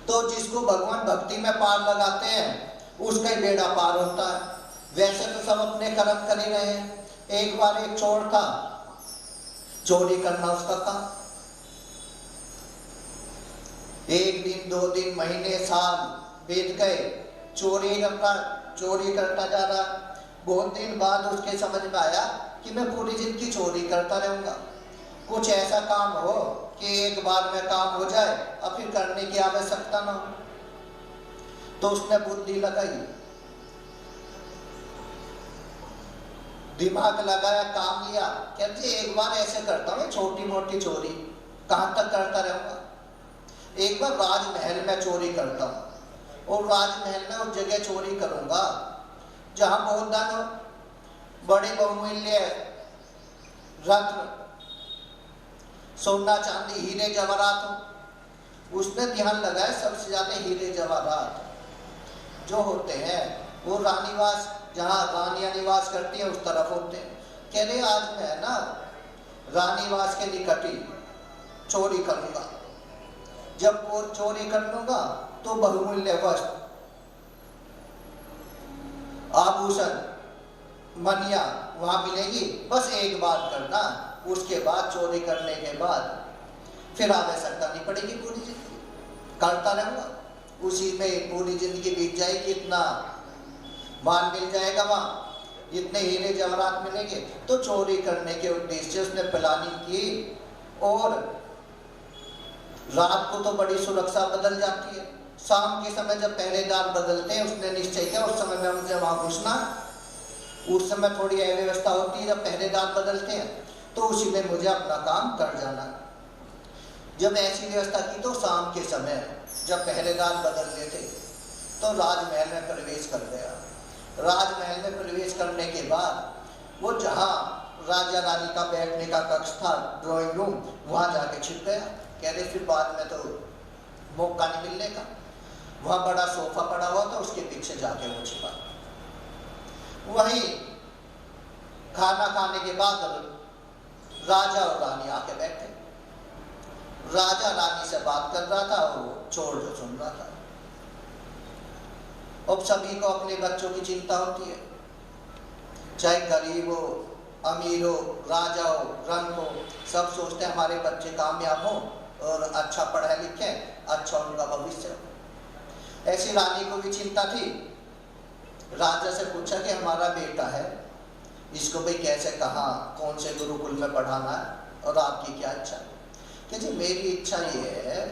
तो जिसको भगवान भक्ति में पार लगाते हैं उसका ही बेड़ा पार होता है। वैसे तो सब अपने कर्म कर ही रहे हैं। एक बार एक चोर था, चोरी करना उसका काम। एक दिन, 2 दिन, महीने, साल बीत गए, चोरी करता जा रहा। बहुत दिन बाद उसके समझ में आया कि मैं पूरी जिंदगी चोरी करता रहूंगा, कुछ ऐसा काम हो कि एक बार में काम हो जाए और फिर करने की आवश्यकता ना हो। तो उसने बुद्धि लगाई, दिमाग लगाया, काम लिया। कहते एक बार ऐसे करता हूँ, छोटी मोटी चोरी कहाँ तक करता रहूंगा। एक बार राजमहल में चोरी करता हूँ और राजमहल में उस जगह चोरी करूंगा जहां बहुत धन हो, बड़े बहुमूल्य रत्न, सोना चांदी, हीरे जवाहरात हो। उसने ध्यान लगाया सबसे ज्यादा हीरे जवाहरात जो होते हैं वो रानीवास, जहाँ रानियां निवास करती है उस तरफ होते हैं। कह रहे आज मैं ना रानीवास के निकट ही चोरी करूंगा। जब वो चोरी कर लूंगा तो बहुमूल्य वस्त्र, आभूषण, मनिया वहां मिलेगी। बस एक बार करना, उसके बाद चोरी करने के बाद फिर आवश्यकता नहीं पड़ेगी, पूरी जिंदगी करता रहूंगा। उसी में पूरी जिंदगी बीत जाएगी, इतना माल मिल जाएगा, वहां इतने हीरे जवाहरात मिलेंगे। तो चोरी करने के उद्देश्य से उसने प्लानिंग की और रात को तो बड़ी सुरक्षा बदल जाती है। शाम के समय जब पहरेदार बदलते हैं, उसने निश्चय किया उस समय में मुझे वहां घुसना। उस समय थोड़ी अव्यवस्था होती है जब पहरेदार बदलते हैं, तो उसी में मुझे अपना काम कर जाना। जब ऐसी व्यवस्था की तो शाम के समय जब पहरेदार बदलते थे तो राजमहल में प्रवेश कर गया। राजमहल में प्रवेश करने के बाद वो जहाँ राजा रानी का बैठने का कक्ष था, ड्राइंग रूम, वहां जाके छिप गया। कह रहे फिर बाद में तो मौका नहीं मिलने का। वहां बड़ा सोफा पड़ा हुआ था, उसके पीछे जाके वो छिपा। वहीं खाना खाने के बाद राजा और रानी आके बैठे। राजा रानी से बात कर रहा था और चोर जो सुन रहा था। अब सभी को अपने बच्चों की चिंता होती है, चाहे गरीब हो, अमीर हो, राजा हो, रंग हो, सब सोचते हैं हमारे बच्चे कामयाब हो और अच्छा पढ़े लिखे, अच्छा उनका भविष्य हो। ऐसी रानी को भी चिंता थी। राजा से पूछा कि हमारा बेटा है, इसको भाई कैसे, कहाँ, कौन से गुरुकुल में पढ़ाना है और आपकी क्या इच्छा है। कि जी मेरी इच्छा ये है,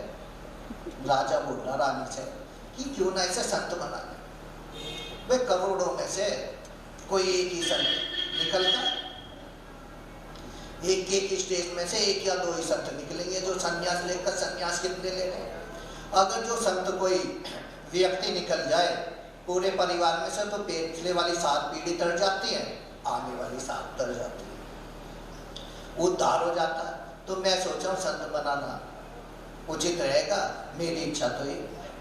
राजा बोला रानी से, कि क्यों ना इसे संत बना ले। वे करोड़ों में से कोई एक ही संत निकलता है, एक स्टेज में से एक या 2 ही संत निकलेंगे जो संन्यास लेकर, संन्यास कितने ले रहे हैं। अगर जो संत कोई व्यक्ति निकल जाए पूरे परिवार में से, तो पिछले वाली 7 पीढ़ी तर जाती है, आने वाली 7 तर जाती है, उद्धार हो जाता है। तो मैं सोचा हूँ संत बनाना उचित रहेगा, मेरी इच्छा तो ये।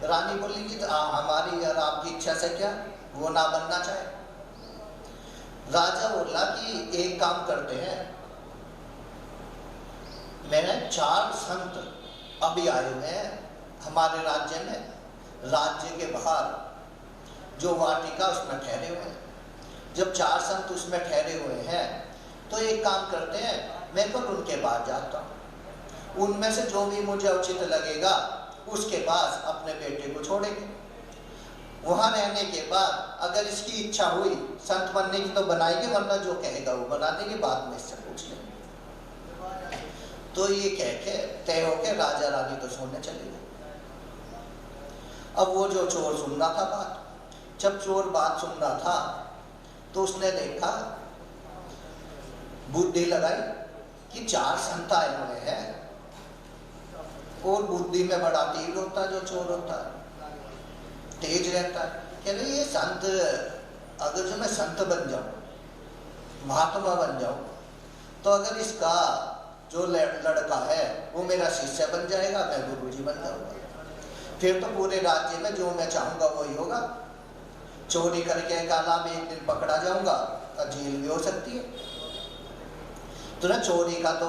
रानी बोलेंगी तो हमारी और आपकी इच्छा से क्या, वो ना बनना चाहे। राजा बोला कि एक काम करते हैं, मैंने 4 संत अभी आए हुए हैं हमारे राज्य में, राज्य के बाहर जो वाटिका उसमें ठहरे हुए हैं। जब 4 संत उसमें ठहरे हुए हैं तो एक काम करते हैं, मैं तो उनके पास जाता हूँ, उनमें से जो भी मुझे उचित लगेगा उसके पास अपने बेटे को छोड़ेंगे। वहां रहने के बाद अगर इसकी इच्छा हुई संत बनने की तो बनाएंगे, वरना जो कहेगा वो बना देंगे, बाद में इससे पूछ लेंगे। तो ये कह के तय होके राजा रानी तो सोने चले गए। अब वो जो चोर सुन रहा था बात, जब चोर बात सुन रहा था तो उसने देखा, बुद्धि लगाई कि 4 संत आए हुए हैं, और बुद्धि में बड़ा तीर होता है जो चोर होता है, तेज रहता है। कह रहे ये संत, अगर जो मैं संत बन जाऊं, महात्मा बन जाऊं, तो अगर इसका जो लड़का है वो मेरा शिष्य बन जाएगा, मैं गुरुजी बन जाऊंगा, फिर तो पूरे राज्य में जो मैं चाहूंगा वही होगा। चोरी करके काला में एक दिन पकड़ा जाऊंगा और जेल भी हो सकती है। तो ना चोरी का तो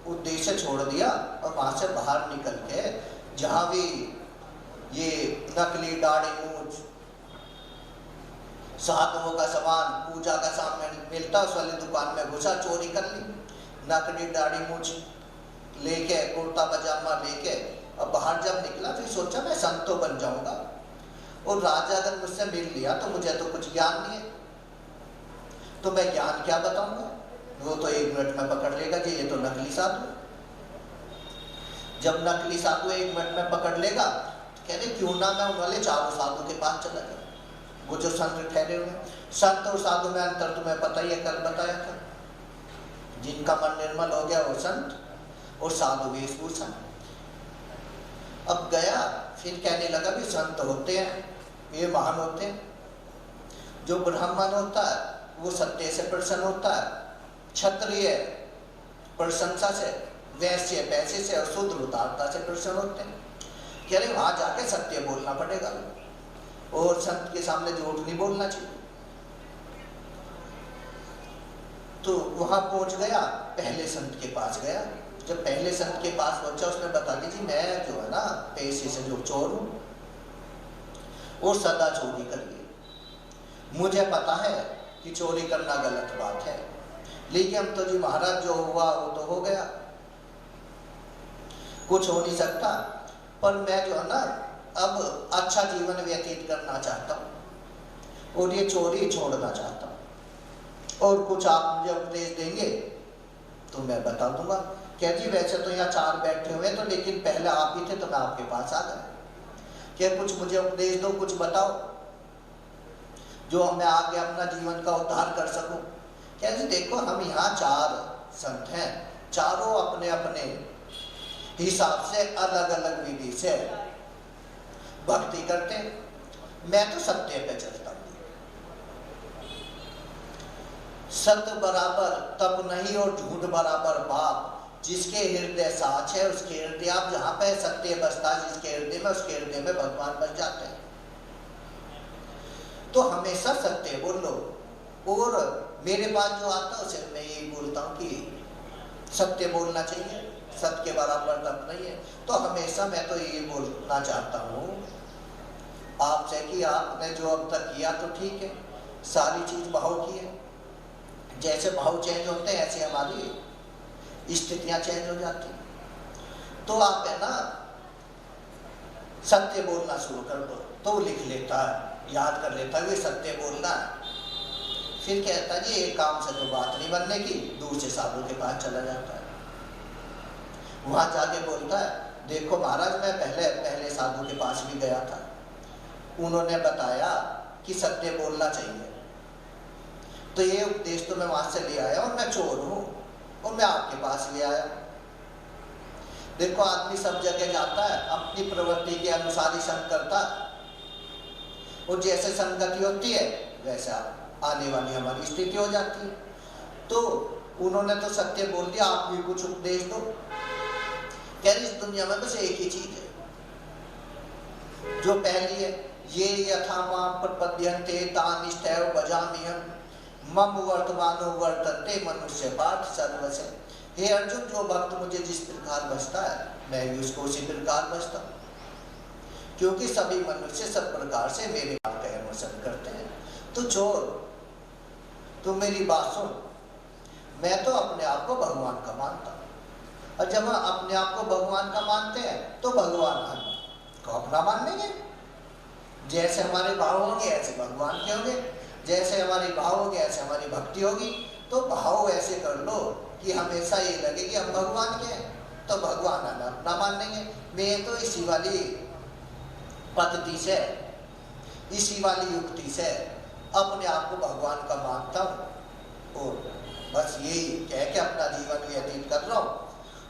उद्देश्य छोड़ दिया और वहां से बाहर निकल के जहां भी ये नकली दाढ़ी मूंछ, साधुओं का सामान, पूजा का सामान मिलता, उस वाली दुकान में घुसा, चोरी कर ली। नकली दाढ़ी मूंछ लेके, कुर्ता पजामा लेके, अब बाहर जब निकला तो सोचा मैं संत तो बन जाऊंगा, और राजा अगर मुझसे मिल लिया तो मुझे तो कुछ ज्ञान नहीं है, तो मैं ज्ञान क्या बताऊंगा, वो तो 1 मिनट में पकड़ लेगा कि ये तो नकली साधु। जब नकली साधु 1 मिनट में पकड़ लेगा, कह रहे क्यों ना मैं उन वाले चारों साधु के पास चला जाऊं, वो जो संत ठहरे हुए। संत और साधु में अंतर तुम्हें पता ही है, कल बताया था। जिनका मन निर्मल हो गया वो संत, और साधु वेशभूषण। अब गया, फिर कहने लगा भी संत होते हैं, ये महान होते हैं। जो ब्राह्मण होता है वो सत्य से प्रसन्न होता है, क्षत्रिय प्रशंसा से, वैश्य पैसे से, और शूद्र उदारता से प्रसन्न होते हैं। कह रहे वहां जाके सत्य बोलना पड़ेगा, और संत के सामने झूठ नहीं बोलना चाहिए। तो वहां पहुंच गया, पहले संत के पास गया। जब पहले संत के पास पहुंचा, उसने बता दी जी मैं जो है ना पैसे से जो चोर हूं, और सदा चोरी करिए, मुझे पता है कि चोरी करना गलत बात है, लेकिन हम तो जी महाराज जो हुआ वो तो हो गया, कुछ हो नहीं सकता, पर मैं जो है ना अब अच्छा जीवन व्यतीत करना चाहता हूँ, और ये चोरी छोड़ना चाहता हूँ, और कुछ आप मुझे उपदेश देंगे तो मैं बता दूंगा। क्या जी वैसे तो यहाँ 4 बैठे हुए तो, लेकिन पहले आप ही थे तो मैं आपके पास आ गया, क्या कुछ मुझे उपदेश दो, कुछ बताओ जो मैं आगे अपना जीवन का उद्धार कर सकूं। क्या जी देखो हम यहाँ 4 संत हैं, चारों अपने अपने हिसाब से अलग अलग विधि से भक्ति करते हैं, मैं तो सत्य पे चलता हूँ। सत्य बराबर तप नहीं और झूठ बराबर पाप, जिसके हृदय साच है उसके हृदय, आप जहाँ पे सत्य बसता है जिसके हृदय में, उसके हृदय में भगवान बस जाते हैं। तो हमेशा सत्य बोलो, और मेरे पास जो आता है उसे मैं यही बोलता हूँ कि सत्य बोलना चाहिए, सत्य के बराबर तप नहीं है। तो हमेशा मैं तो ये बोलना चाहता हूँ आपसे कि आपने जो अब तक किया तो ठीक है, सारी चीज भाव की है, जैसे भाव चेंज होते हैं ऐसे हमारी स्थितियां चेंज हो जाती हैं। तो आप है ना सत्य बोलना शुरू कर दो, तो वो लिख लेता है, याद कर लेता है, सत्य बोलना है। फिर कहता है जी एक काम से तो बात नहीं बनने की, दूसरे साधु के पास चला जाता है, वहां जाके बोलता है देखो महाराज मैं पहले साधु के पास भी गया था, उन्होंने बताया कि सत्य बोलना चाहिए, तो ये उपदेश तो मैं वहां से ले आया, और मैं चोर हूं और मैं आपके पास ले आया। देखो आदमी सब जगह जाता है, अपनी प्रवृत्ति के अनुसार ही संग करता है, और जैसे संगति होती है वैसा आने वाली हमारी स्थिति हो जाती है। तो उन्होंने तो सत्य बोल दिया, आप भी कुछ उपदेश दो। क्या इस दुनिया में बस एक ही चीज है जो पहली है, ये यथा मां प्रपद्यन्ते तानिष्ठैव भजाम्यहम् मम वर्तमानो वर्तन्ते मनुष्य पार्थ सर्वस्य। हे अर्जुन जो भक्त मुझे जिस प्रकार बसता है मैं भी उसको उसी प्रकार बसता हूँ, क्योंकि सभी मनुष्य सब प्रकार से मेरे बात का अनुसरण करते हैं। तो चोर तुम मेरी बात सुन, मैं तो अपने आप को भगवान का मानता हूँ, और जब हम अपने आप को भगवान का मानते हैं तो भगवान हम को अपना मान लेंगे। जैसे हमारे भाव होंगे ऐसे भगवान के होंगे, जैसे हमारे भाव होंगे ऐसे हमारी भक्ति होगी। तो भाव ऐसे कर लो कि हमेशा ये लगे कि हम भगवान के हैं, तो भगवान हमें अपना मान लेंगे। मैं तो इसी वाली पद्धति से, इसी वाली युक्ति से अपने आप को भगवान का मानता हूँ, और बस यही कह के अपना जीवन व्यतीत कर रहा हूँ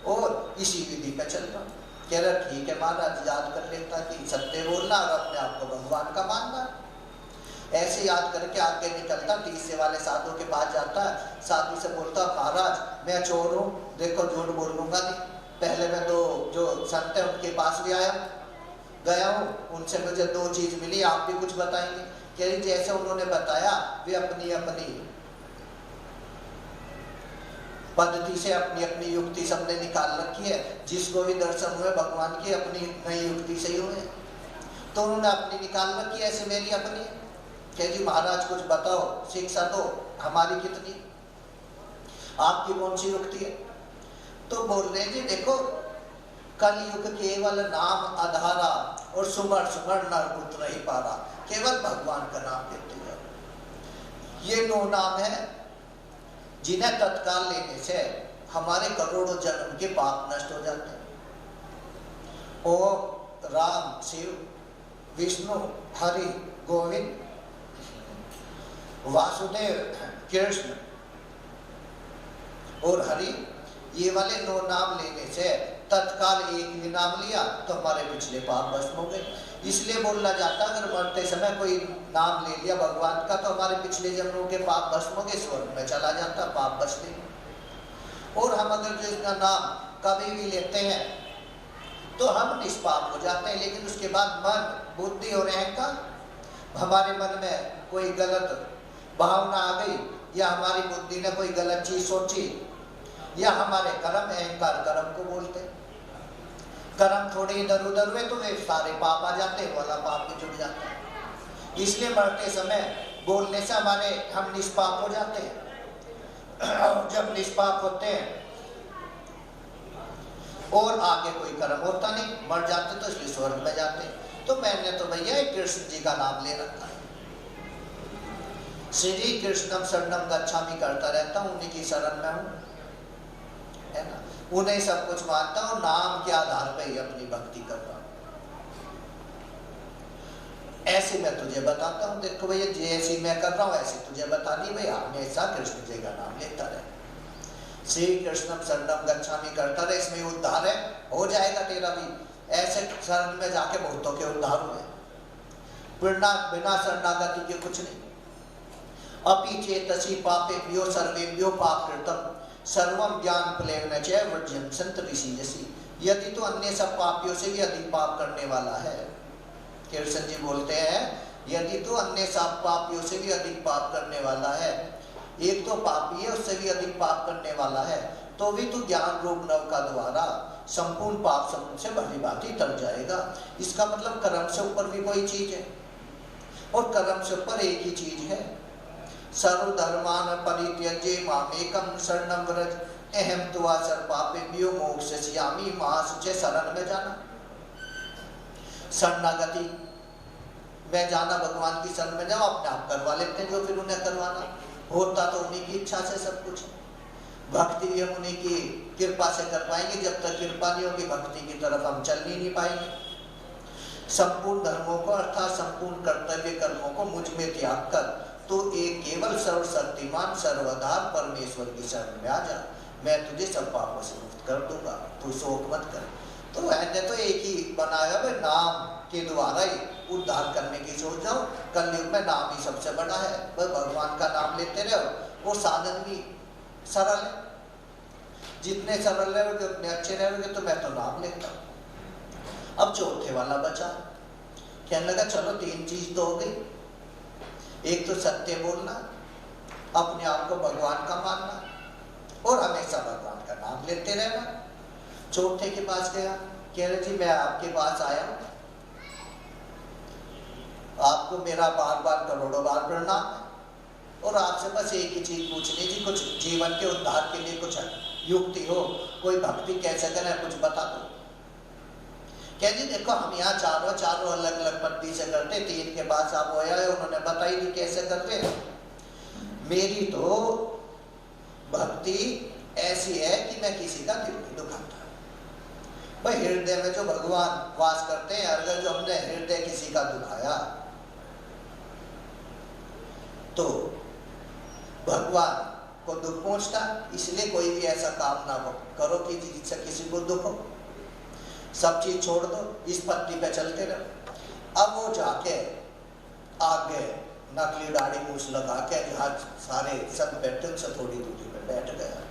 और इसी विधि पे चल रहा हूँ। कह रहा ठीक है महाराज, याद कर लेता कि सत्य बोलना और अपने आप को भगवान का मानना। ऐसे याद करके आगे निकलता, तीसरे वाले साधु के पास जाता है, साधु से बोलता महाराज मैं चोर हूँ, देखो झूठ बोल लूंगा नहीं, पहले मैं तो जो संत है उनके पास भी गया हूँ, उनसे मुझे 2 चीज मिली, आप भी कुछ बताएंगे। कह रही जैसे उन्होंने बताया वे अपनी अपनी पद्धति से अपनी अपनी युक्ति सबने निकाल रखी है, जिसको भी दर्शन हुए भगवान की अपनी नई युक्ति से ही हुए। तो उन्होंने अपनी निकाल रखी, ऐसे मेरी अपनी। कह जी महाराज कुछ बताओ, शिक्षा दो, हमारी कितनी, आपकी कौन सी युक्ति है? तो बोल रहे जी देखो, कलयुग केवल नाम आधारा और सुमर सुमर नर उतर ही पारा, केवल भगवान का नाम लेते जाओ। ये 9 नाम है जिन्हें तत्काल लेने से हमारे करोड़ों जन्म के पाप नष्ट हो जाते हैं। ओम राम शिव विष्णु हरि गोविंद वासुदेव कृष्ण और हरि, ये वाले 9 नाम लेने से तत्काल एक भी नाम लिया तो हमारे पिछले पाप भस्म हो गए। इसलिए बोलना जाता अगर मरते समय कोई नाम ले लिया भगवान का तो हमारे पिछले जन्मों के पाप भस्म हो गए, स्वर्ग में चला जाता, पाप बचते। और हम अगर जो इसका नाम कभी भी लेते हैं तो हम निष्पाप हो जाते हैं, लेकिन उसके बाद मन बुद्धि और अहंकार, हमारे मन में कोई गलत भावना आ गई या हमारी बुद्धि ने कोई गलत चीज सोची या हमारे कर्म, अहंकार कर्म को बोलते, कर्म थोड़े इधर उधर हुए तो वे सारे पाप आ जाते, वाला पाप भी जुड़ जाता है। इसलिए मरते समय बोलने से हमारे हम निष्पाप हो जाते हैं। जब निष्पाप होते हैं और आगे कोई कर्म होता नहीं, मर जाते तो इसलिए स्वर्ग में जाते। तो मैंने तो भैया कृष्ण जी का नाम ले रखा है, श्री कृष्णम शरणम गच्छामि करता रहता हूँ, उन्हीं की शरण में हूँ, है ना, उन्हें सब कुछ मानता हूँ, नाम के आधार पर ही अपनी भक्ति कर रहा हूँ। ऐसे मैं तुझे बताता हूँ, देखो भैया जैसी मैं कर रहा हूँ ऐसे तुझे बता दी भैया, हमेशा कृष्ण जी का नाम लेता रहे, श्री कृष्णम शरणम गच्छामि करता रहे, इसमें उद्धार है, हो जाएगा तेरा भी। ऐसे शरण में जाके बहुतों के उद्धार हुए, बिना शरणागति के कुछ नहीं। अपि चेतसि पापेभ्यो सर्वेभ्यो पापकृतम् सर्वम ज्ञान फलेन च वर्ज्यं संत ऋषि। यदि तो अन्य सब पापियों से भी अधिक पाप करने वाला है, कृष्ण जी बोलते हैं यदि तो अन्य सब पापियों से भी अधिक पाप करने वाला है, एक तो पापी है उससे भी अधिक पाप करने वाला है, तो भी तो ज्ञान रूप नव का द्वारा संपूर्ण पाप समूह से भली भांति तर जाएगा। इसका मतलब कर्म से ऊपर भी कोई चीज है, और कर्म से ऊपर एक ही चीज है, सर्वधर्मान परित्यज्य मामेकं शरणं व्रज अहम त्वा सर्वपापेभ्यो मोक्षयिष्यामि महाशुचे। शरण में जाना, शरणागति में जाना, भगवान की शरण में जाओ, अपने आप करवा लेते हैं जो फिर उन्हें करवाना होता, तो उन्हीं की इच्छा से सब कुछ। भक्ति भी हम उन्हीं की कृपा से कर पाएंगे, जब तक कृपा नहीं होगी भक्ति की तरफ हम चल ही नहीं पाएंगे। संपूर्ण धर्मों को अर्थात संपूर्ण कर्तव्य कर्मों को मुझ में त्याग कर तो एक केवल सर्वशक्तिमान सर्वधार परमेश्वर की शरण में आ जा, मैं तुझे सब पापों से मुक्त कर दूंगा, तू शोक मत कर। तो मैंने तो एक ही बनाया है, नाम के द्वारा ही उद्धार करने की सोच जाओ। कलयुग में नाम ही सबसे बड़ा है, बस भगवान का नाम लेते रहो, वो साधन भी सरल है, जितने सरल रहोगे उतने अच्छे रहोगे। तो मैं तो नाम लेता हूँ। अब चौथे वाला बचा, कहने लगा चलो 3 चीज तो हो गई, एक तो सत्य बोलना, अपने आप को भगवान का मानना और हमेशा भगवान का नाम लेते रहना। चौथे के पास गया, कह रहे जी मैं आपके पास आया हूँ, आपको मेरा बार बार करोड़ों बार प्रणाम है, और आपसे बस एक ही चीज पूछनी थी, कुछ जीवन के उद्धार के लिए कुछ युक्ति हो, कोई भक्ति कैसे करें कुछ बता दो। कह जी देखो हम यहाँ चारों अलग अलग पद्धति से करते, 3 के पास आप आया है, उन्होंने बताई दी कैसे करते। मेरी तो भक्ति ऐसी है कि मैं किसी का दिल नहीं दुखाता। भाई हृदय में जो भगवान वास करते हैं, अगर जो हमने हृदय किसी का दुखाया तो भगवान को दुख पहुंचता, इसलिए कोई भी ऐसा काम ना करो कि जिससे किसी को दुख हो। सब चीज छोड़ दो, इस पत्ती पे चलते रहो। अब वो जाके आगे नकली दाढ़ी मूछ लगा के जहाँ सारे सब बैठे उनसे थोड़ी दूरी पे बैठ गया।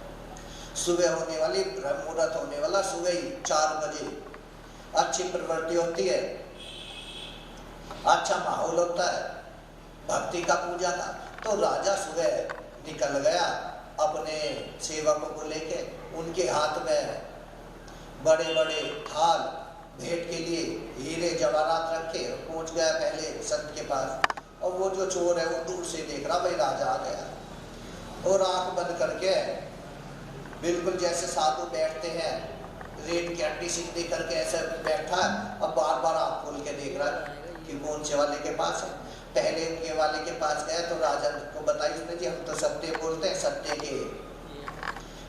सुबह होने वाली ब्रह्म मुहूर्त होने वाला, सुबह ही 4 बजे अच्छी प्रवृत्ति होती है, अच्छा माहौल होता है भक्ति का पूजा का। तो राजा सुबह निकल गया अपने सेवकों को लेके, उनके हाथ में बड़े बड़े थाल भेंट के लिए हीरे जवाहरात रखे और पहुंच गया पहले संत के पास। और वो जो चोर है वो दूर से देख रहा, भाई राजा आ गया, और आंख बंद करके बिल्कुल जैसे साधु बैठते हैं, रेत की हड्डी सीधी करके ऐसे बैठा है। अब बार बार आंख खोल के देख रहा है कि कौन से वाले के पास है। पहले उनके वाले के पास गया तो राजा को बताई उसने, जी हम तो सत्य बोलते हैं, सत्य के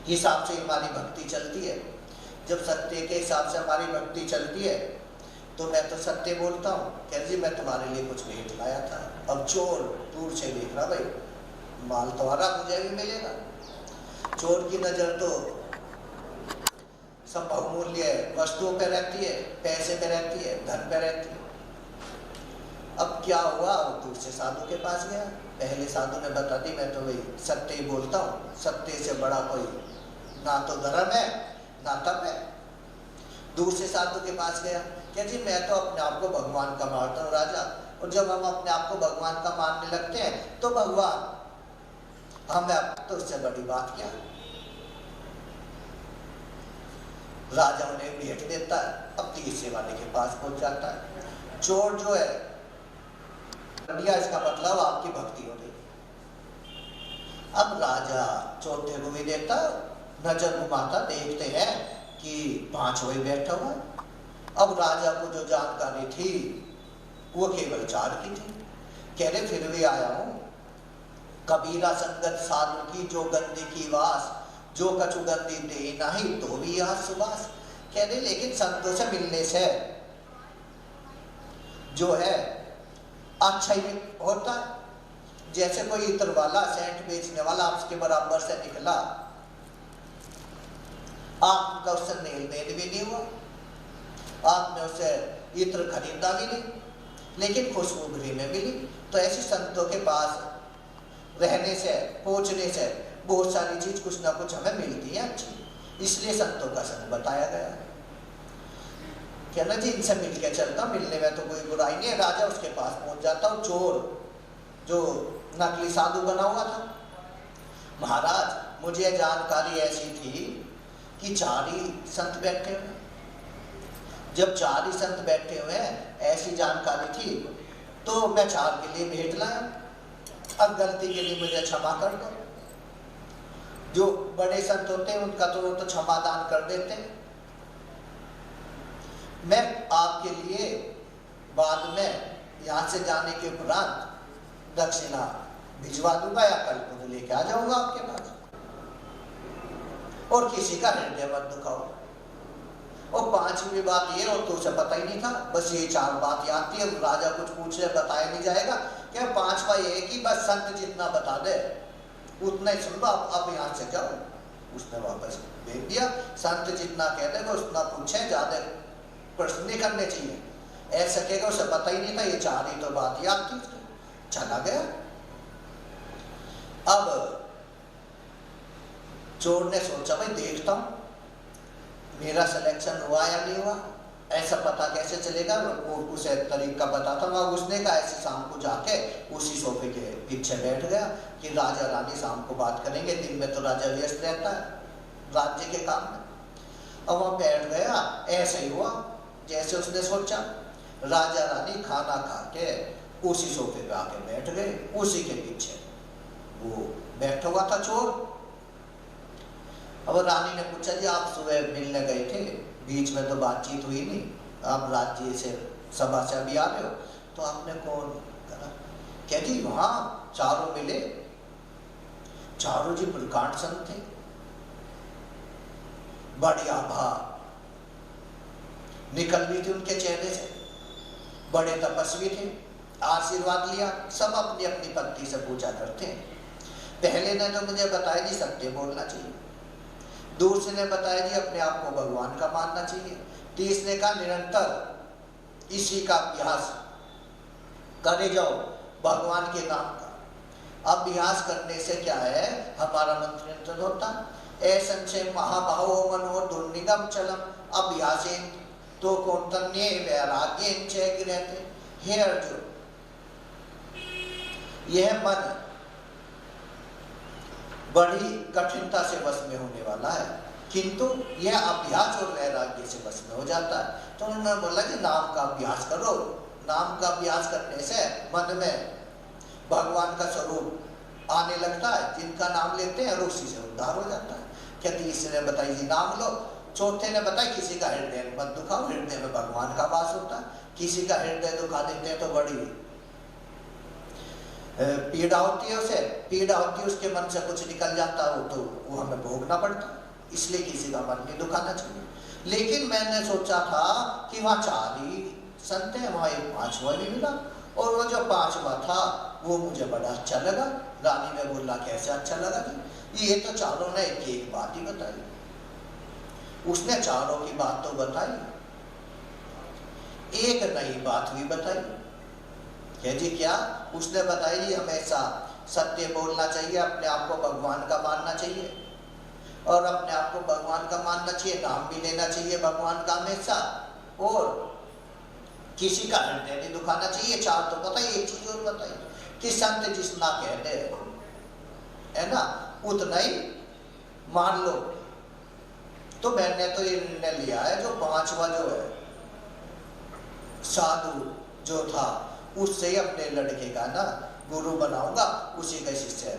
हिसाब से हमारी भक्ति चलती है। जब सत्य के हिसाब से हमारी भक्ति चलती है तो मैं तो सत्य बोलता हूँ। कह जी मैं तुम्हारे लिए कुछ भेंट लाया था। अब चोर दूर से देख रहा, भाई माल तुम्हारा मुझे भी मिलेगा। चोर की नजर तो सब बहुमूल्य वस्तुओं पे रहती है, पैसे पे रहती है, धन पे रहती है। अब क्या हुआ, दूर से साधु के पास गया। पहले साधु ने बता दी मैं तो भाई सत्य ही बोलता हूँ, सत्य से बड़ा कोई ना तो धर्म है ना तप है। दूर से साधु के पास गया, क्या जी मैं तो अपने आप को भगवान का मानता हूँ राजा, और जब हम अपने आप को भगवान का मानने लगते हैं तो भगवान हमें, तो उससे बड़ी बात क्या। राजा उन्हें भेंट देता है। अब तीसरे वाले के पास पहुंच जाता है। चोर जो है इसका मतलब आपकी भक्ति हो गई। अब राजा चौथे को भी देता, नजर घुमाता, देखते हैं कि 5 वही बैठा हुआ। अब राजा को जो जानकारी थी वो केवल 4 की थी। कह रहे फिर भी आया हूं, कबीरा संगत साधु की जो गंदी की वास, जो कछु गंदी दे नहीं तो भी यहाँ सुबास। कह रहे लेकिन संतों से मिलने से जो है अच्छा ही होता है। जैसे कोई इत्र वाला, सेंट बेचने वाला आपके बराबर से निकला, आपका उससे मेल मेल भी नहीं हुआ, आपने उससे इत्र खरीदा भी नहीं, लेकिन खुशबू फ्री में मिली। तो ऐसी संतों के पास रहने से, पहुंचने से बहुत सारी चीज कुछ ना कुछ हमें मिलती है अच्छी, इसलिए संतों का संग बताया गया। कहना जी इनसे मिलके चलता, मिलने में तो कोई बुराई नहीं है। राजा उसके पास पहुंच जाता और चोर जो नकली साधु बना हुआ था, महाराज मुझे जानकारी ऐसी थी कि 4 ही संत बैठे हुए, जब 4 ही संत बैठे हुए हैं ऐसी जानकारी थी तो मैं 4 के लिए भेंट लाया। अब गलती के लिए मुझे क्षमा कर दो। जो बड़े संत होते हैं उनका तो क्षमा दान कर देते हैं। मैं आपके लिए बाद में यहाँ से जाने के उपरांत दक्षिणा भिजवा दूंगा या कल को लेके आ जाऊंगा आपके पास, और किसी का हृदय मत दुखाओ। और 5वीं बात ये, और तो उसे पता ही नहीं था, बस ये 4 बात याद थी। अब राजा कुछ पूछ ले बताया नहीं जाएगा, क्या 5वां ये कि बस संत जितना बता दे उतना ही सुन लो, आप यहाँ से जाओ। उसने वापस भेज दिया, संत जितना कह दे वो उतना पूछे, ज्यादा प्रश्न नहीं करने चाहिए। ऐसा कहेगा उसे पता ही नहीं था, ये 4 ही तो बात याद थी, चला गया। अब चोर ने सोचा भाई देखता हूं मेरा सिलेक्शन हुआ या नहीं हुआ, ऐसा पता कैसे चलेगा। वो उसे तरीका पता था। वह उसने कहा ऐसे शाम को जाके उसी सोफे के पीछे बैठ गया कि राजा रानी शाम को बात करेंगे, दिन में तो राजा व्यस्त रहता है राज्य के काम में। अब वह बैठ गया, ऐसे ही हुआ जैसे उसने सोचा। राजा रानी खाना खा के उसी सोफे पे आके बैठ गए, उसी के पीछे वो बैठा हुआ था चोर। अब रानी ने पूछा जी आप सुबह मिलने गए थे, बीच में तो बातचीत हुई नहीं, आप राज्य से सभा से अभी आ रहे हो, तो आपने कौन करा? कहती वहां 4 मिले, 4 जी प्रकांड संत थे, बड़ी आभा निकल रही थी उनके चेहरे से, बड़े तपस्वी थे, आशीर्वाद लिया। सब अपनी अपनी पत्नी से पूछा करते हैं। पहले ने तो मुझे बताया जी सत्य बोलना चाहिए, दूसरे ने बताया जी अपने आप को भगवान का मानना चाहिए, तीसरे का निरंतर इसी का अभ्यास करे जाओ भगवान के नाम का। अभ्यास करने से क्या है, हमारा मन निरंतर होता। ऐसे महाभावो मनो दुर्निगम चलम अभ्यासेन तो कौंतन्ये वैराग्येन च गिरते। हे अर्जुन, यह मन बड़ी कठिनता से वश में होने वाला है। किंतु यह अभ्यास और वैराग्य से बस में हो जाता है। तो उन्होंने बोला कि नाम का अभ्यास करो। नाम का अभ्यास करने से मन में भगवान का स्वरूप आने लगता है। जिनका नाम लेते हैं उसी से उद्धार हो जाता है। क्या तीसरे ने बताई जी नाम लो, चौथे ने बताया किसी का हृदय मत दुखाओ, हृदय में भगवान का वास होता है। किसी का हृदय दुखा देते हैं तो बड़ी पीड़ा होती है, उसे पीड़ा होती है, उसके मन से कुछ निकल जाता है तो वो हमें भोगना पड़ता है। इसलिए किसी का मन नहीं दुखाना चाहिए। लेकिन मैंने सोचा था कि वहाँ 4 ही संत हैं, वहाँ एक 5वां भी मिला, और वो जो 5वां था वो मुझे बड़ा अच्छा लगा। रानी ने बोला कैसे अच्छा लगा कि ये तो चारों ने एक बात ही बताई। उसने चारों की बात तो बताई, एक नई बात भी बताई। क्या जी? क्या उसने बताई? जी हमेशा सत्य बोलना चाहिए, अपने आप को भगवान का मानना चाहिए, और अपने आप को भगवान का मानना चाहिए, नाम भी लेना चाहिए भगवान का हमेशा, और किसी का हृदय नहीं दुखाना चाहिए। 4 तो पता ही। एक चीज और बताई कि संत जितना कहते है ना उतना ही मान लो। तो मैंने तो ये निर्णय लिया है, जो 5वां जो है साधु जो था उससे ही अपने लड़के का ना गुरु बनाऊंगा, उसी का शिष्य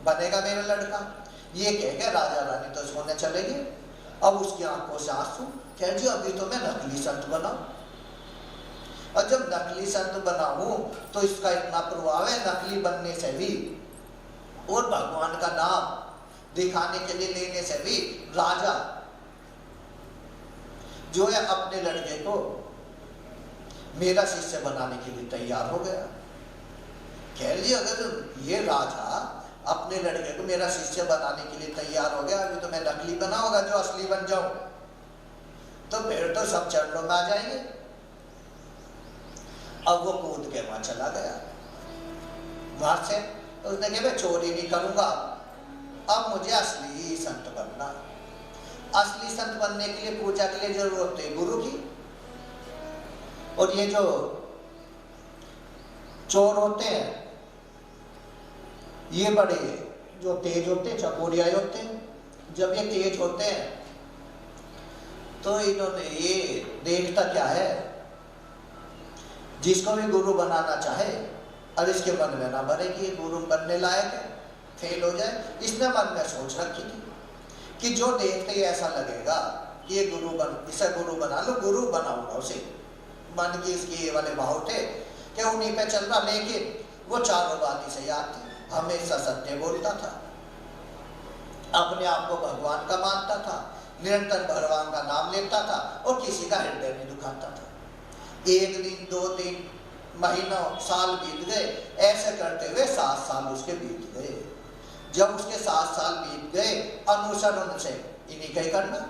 बनेगा मेरा लड़का। ये कह के राजा रानी तो सोने चले गए। अब उसकी आंखों से आंसू। कह जी अभी तो मैं नकली संत बनाऊं, और जब नकली संत बनाऊं तो इसका इतना प्रभाव है नकली बनने से भी, और भगवान का नाम दिखाने के लिए लेने से भी राजा जो है अपने लड़के को मेरा शिष्य बनाने के लिए तैयार हो गया। कह लीजिए अगर ये राजा अपने लड़के को मेरा शिष्य बनाने के लिए तैयार हो गया, अभी तो मैं नकली बना होगा जो असली बन जाऊं, तो फिर तो सब चरणों में आ जाएंगे। अब वो कूद के वहां चला गया वहां से। तो उसने कहा मैं चोरी नहीं करूंगा, अब मुझे असली संत बनना। असली संत बनने के लिए पूजा के लिए जरूरत है गुरु की। और ये जो चोर होते हैं ये बड़े जो तेज होते हैं, चकोरिया होते हैं। जब ये तेज होते हैं तो इन्होंने ये देखता क्या है, जिसको भी गुरु बनाना चाहे और इसके मन में ना भरे कि ये गुरु बनने लायक है, फेल हो जाए। इसने मन में सोच रखी थी कि जो देखते ही ऐसा लगेगा कि ये इसे गुरु बना लो, गुरु बनाऊंगा उसे। मन की इसके ये वाले भाव थे कि उन्हीं पे चल रहा। लेकिन वो चारों बातें से याद थी, हमेशा सत्य बोलता था, अपने आप को भगवान का मानता था, निरंतर भगवान का नाम लेता था, और किसी का हृदय नहीं दुखाता था। 1 दिन 2 दिन महीनों साल बीत गए, ऐसे करते हुए 7 साल उसके बीत गए। जब उसके 7 साल बीत गए, अनुसरण से इन्हीं का ही करना,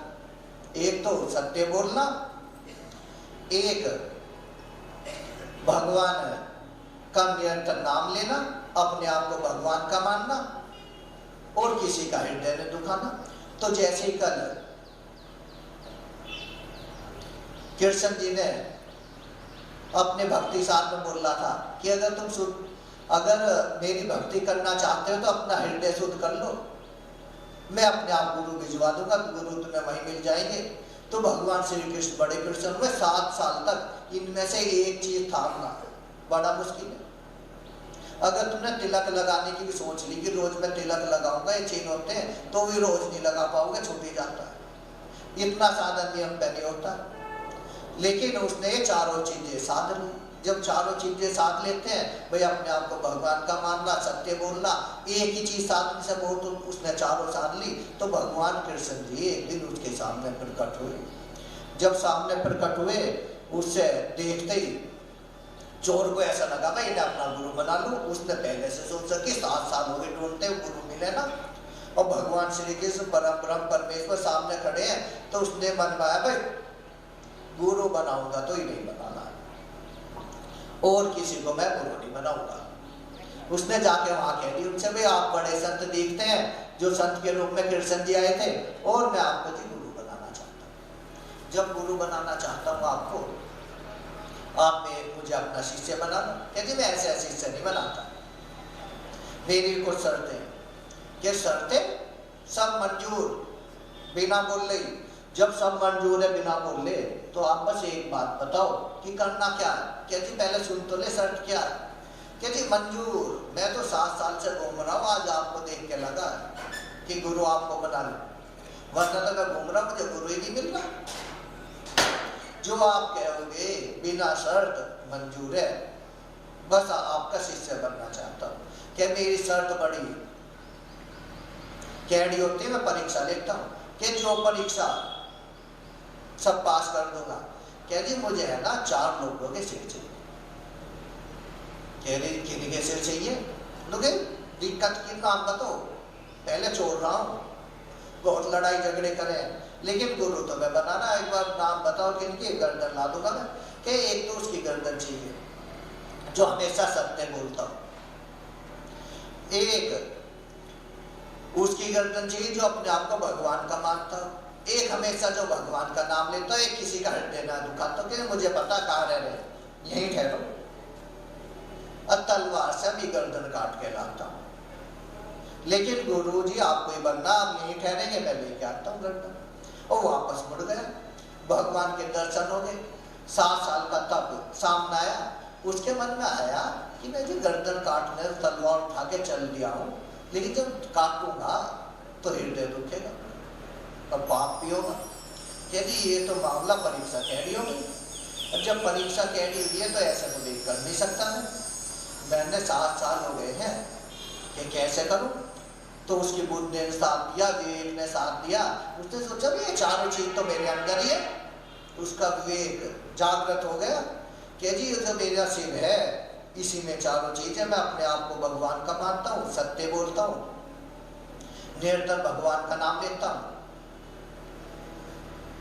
एक तो सत्य बोलना, एक भगवान का निरंतर नाम लेना, अपने आप को भगवान का मानना, और किसी का हृदय न दुखाना। तो जैसे ही कल कृष्ण जी ने अपने भक्ति साथ में बोला था कि अगर मेरी भक्ति करना चाहते हो तो अपना हृदय शुद्ध कर लो, मैं अपने आप गुरु भिजवा दूंगा, गुरु तुम्हें वहीं मिल जाएंगे। तो भगवान श्री कृष्ण बड़े प्रसन्न हुए। 7 साल तक इनमें से एक चीज थामना बड़ा मुश्किल है। अगर तुमने तिलक लगाने की भी सोच ली कि रोज मैं तिलक लगाऊंगा, ये चीज होते हैं, तो भी रोज नहीं लगा पाओगे, छूट ही जाता है। इतना साधन नियम पे नहीं होता। लेकिन उसने ये चारों चीजें साध ली। जब चारों चीजें साध लेते हैं, भाई अपने आप को भगवान का मानना, सत्य बोलना, एक ही चीज साधने से बहुत, उसने चारों साध ली। तो भगवान कृष्ण जी एक दिन उसके सामने प्रकट हुए। जब सामने प्रकट हुए, उससे देखते ही चोर को ऐसा लगा भाई इन्हें अपना गुरु बना लूं। उसने पहले से सोचा कि 7 साल हो गए ढूंढते गुरु मिले ना, और भगवान श्री कृष्ण परम ब्रह्म परमेश्वर सामने खड़े हैं। तो उसने मन में आया भाई गुरु बनाऊंगा तो ही नहीं बनाना, और किसी को मैं गुरु नहीं बनाऊंगा। उसने जाके वहां कह दिया उनसे भाई आप बड़े संत दिखते हैं, जो संत के रूप में कृष्ण जी आए थे, और मैं आपको जी गुरु बनाना चाहता हूँ। जब गुरु बनाना चाहता हूँ आपको, आप मुझे अपना शिष्य बना लो। कहती मैं ऐसे शिष्य नहीं बनाता, मेरी कुछ शर्तें। ये शर्तें सब मंजूर, बिना बोले ही। जब सब मंजूर है बिना बोले, तो आप बस एक बात बताओ कि करना क्या है। क्या जी पहले सुन तो ले, शर्त क्या है। क्या जी मंजूर, मैं तो 7 साल से घूम रहा हूँ, आज आपको देख के लगा कि गुरु आपको बना ले, वरना तो मैं घूम रहा, मुझे गुरु ही नहीं मिल रहा। जो आप कहोगे बिना शर्त मंजूर है, बस आपका शिष्य बनना चाहता हूँ। क्या मेरी शर्त बड़ी कैडी होती है, मैं परीक्षा लेता हूँ कि जो परीक्षा सब पास कर दूंगा। कह जी मुझे है ना 4 लोगों के सिर चाहिए। कह रही किन्हीं के सिर चाहिए, लोगे दिक्कत की नाम बताओ, पहले छोड़ रहा हूँ, बहुत लड़ाई झगड़े करें, लेकिन गुरु तो मैं बनाना, एक बार नाम बताओ किनकी, गर्दन ला दूंगा मैं। कि एक तो उसकी गर्दन चाहिए जो हमेशा सत्य बोलता हो, एक उसकी गर्दन चाहिए जो अपने आप को भगवान का मानता हो, एक हमेशा जो भगवान का नाम लेता हो, एक किसी का हृदय ना दुखाता हो कि मुझे पता कहाँ रह रहे, यहीं ठहरो, और तलवार से भी गर्दन काट के लाता हूँ। लेकिन गुरु जी आपको ही बनना, आप यहीं ठहरेंगे, मैं लेके आता हूँ गर्दन। और वापस मुड़ गया, भगवान के दर्शन हो गए। 7 साल का तब सामने आया, उसके मन में आया कि मैं जी गर्दन काटने तलवार उठा के चल दिया हूँ, लेकिन जब काटूंगा तो हृदय दुखेगा और पाप भी होगा। यदि ये तो मामला परीक्षा कैडी हो गई, और जब परीक्षा कैडी हुई है तो ऐसे तो देख कर नहीं सकता मैं, मैंने 7 साल हो गए हैं कि कैसे करूं। तो उसकी बुद्धि ने साथ दिया, विवेक ने साथ दिया, उसने सोचा भी ये चारों चीज तो मेरे अंदर ही है। उसका विवेक जागृत हो गया कि जी जो मेरा शिव है इसी में चारों चीजें, मैं अपने आप को भगवान का मानता हूँ, सत्य बोलता हूँ, निरंतर भगवान का नाम लेता हूँ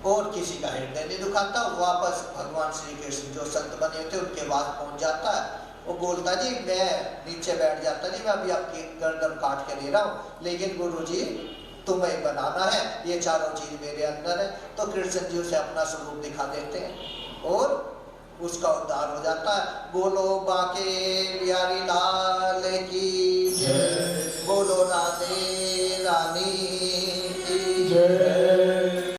और किसी का हृदय नहीं दुखाता। वापस भगवान श्री कृष्ण जो संत बने थे उनके पास पहुंच जाता है, वो बोलता जी मैं नीचे बैठ जाता जी, मैं अभी आपकी गर्दन काट के दे रहा हूँ, लेकिन गुरु जी तुम्हें बनाना है, ये चारों चीज मेरे अंदर है। तो कृष्ण जी उसे अपना स्वरूप दिखा देते हैं और उसका उद्धार हो जाता है। बोलो बाके बिहारी लाल